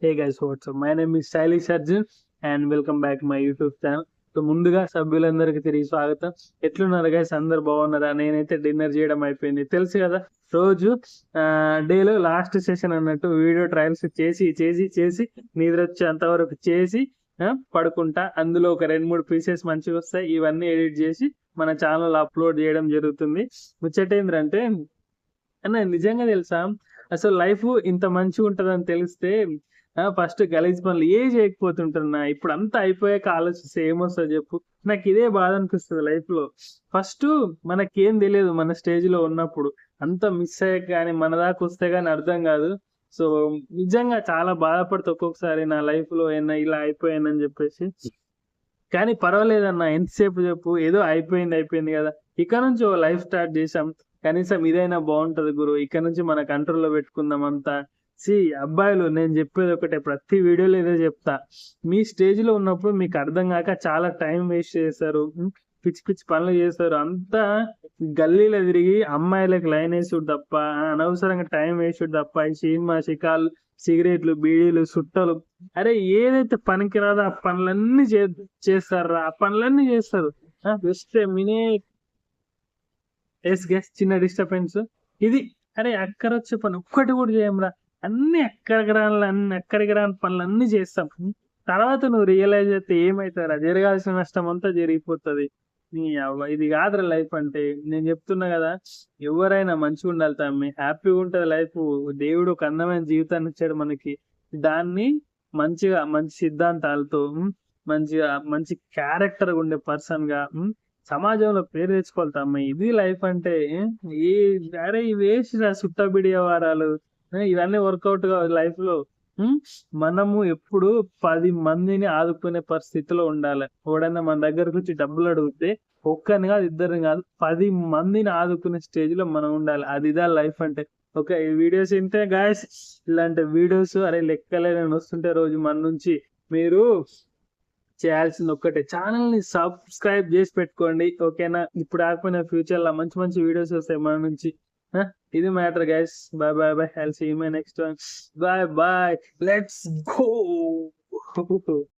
Hey guys, what's up? My name is Stylish Arjun and welcome back my YouTube channel. So ముందుగా సభ్యులందరికీ తిరిగి స్వాగతం. ఎట్లున్నారు guys? అందరు బాగున్నారా? నేనైతే డిన్నర్ చేయడం అయిపోయింది. తెలుసు కదా, రోజు డేలో లాస్ట్ సెషన్ అన్నట్టు వీడియో ట్రయల్స్ చేసి చేసి చేసి నిద్ర వచ్చేంత వరకు చేసి పడుకుంటా. అందులో ఒక 2-3 పీసెస్ మంచిగా వస్తాయి. ఇవన్నీ ఎడిట్ చేసి మన ఛానల్ అప్లోడ్ చేయడం జరుగుతుంది. ముచ్చటేంద్రంటే అన్న, నిజంగా తెలుసా, అసలు లైఫ్ ఇంత మంచిగా ఉంటదని తెలిస్తే ఫస్ట్ గలీజ్ పనులు ఏ చేయకపోతుంటున్నా. ఇప్పుడు అంతా అయిపోయాక ఆలోచిస్తే ఏమొస్తుంది చెప్పు. నాకు ఇదే బాధ అనిపిస్తుంది లైఫ్ లో. ఫస్ట్ మనకేం తెలియదు, మన స్టేజ్ లో ఉన్నప్పుడు అంత మిస్ అయ్యాక కానీ మన దాకా వస్తే గానీ అర్థం కాదు. సో నిజంగా చాలా బాధపడుతుంది ఒక్కొక్కసారి నా లైఫ్ లో ఇలా అయిపోయానని చెప్పేసి. కానీ పర్వాలేదన్న, ఎంతసేపు చెప్పు, ఏదో అయిపోయింది కదా, ఇక నుంచి ఓ లైఫ్ స్టార్ట్ చేసాం, కనీసం ఇదైనా బాగుంటది గురు, ఇక్కడ నుంచి మన కంట్రోల్లో పెట్టుకుందాం అంతా. అబ్బాయిలు, నేను చెప్పేది ఒకటే, ప్రతి వీడియోలో ఇదే చెప్తా. మీ స్టేజ్ లో ఉన్నప్పుడు మీకు అర్థం కాక చాలా టైం వేస్ట్ చేస్తారు, పిచ్చి పిచ్చి పనులు చేస్తారు. అంతా గల్లీలో తిరిగి అమ్మాయిలకు లైన్ వేసుడు తప్ప, అనవసరంగా టైం వేసుడు తప్ప, ఈ సినిమా షికాలు, సిగరెట్లు, బీడీలు, సుట్టలు, అరే ఏదైతే పనికి రాదో ఆ పనులన్నీ చేస్తారు. ఆ పనులన్నీ చేస్తారు. జస్ట్ మినే గెస్ చిన్న డిస్టర్బెన్స్ ఇది. అరే అక్కడొచ్చే పని ఒక్కటి కూడా చేయమరా, అన్ని అక్కడికి రాని పనులు అన్ని చేస్తాం. తర్వాత నువ్వు రియలైజ్ అయితే ఏమవుతారా, జరగాల్సిన నష్టం అంతా జరిగిపోతుంది. ఇది కాదురా లైఫ్ అంటే. నేను చెప్తున్నా కదా, ఎవరైనా మంచిగా ఉండాలి తమ్మి, హ్యాపీగా ఉంటది లైఫ్. దేవుడు ఒక అందమైన జీవితాన్ని ఇచ్చాడు మనకి. దాన్ని మంచిగా, మంచి సిద్ధాంతాలతో, మంచి క్యారెక్టర్ ఉండే పర్సన్ గా సమాజంలో పేరు తెచ్చుకోవాలి తమ్మి. ఇది లైఫ్ అంటే. ఈ అరే వేస్ట్ సుట్టబిడి వ్యవహారాలు ఇవన్నీ వర్కౌట్ కాదు లైఫ్ లో. మనము ఎప్పుడు 10 మందిని ఆదుకునే పరిస్థితిలో ఉండాలి. ఎవడన్నా మన దగ్గరకు వచ్చి డబ్బులు అడిగితే ఒక్కరిని కాదు, ఇద్దరిని కాదు, 10 మందిని ఆదుకునే స్టేజ్ లో మనం ఉండాలి. అదిదా లైఫ్ అంటే. ఓకే, ఈ వీడియోస్ ఇంతే గాయస్. ఇలాంటి వీడియోస్ అరే లెక్కలేని వస్తుంటే రోజు మన నుంచి. మీరు చేయాల్సింది ఒక్కటే, ఛానల్ ని సబ్స్క్రైబ్ చేసి పెట్టుకోండి, ఓకేనా? ఇప్పుడు ఆకపోయినా ఫ్యూచర్ లో మంచి మంచి వీడియోస్ వస్తాయి మన నుంచి. ఇది matter guys. Bye bye bye. I'll see you my next one. Bye bye. Let's go.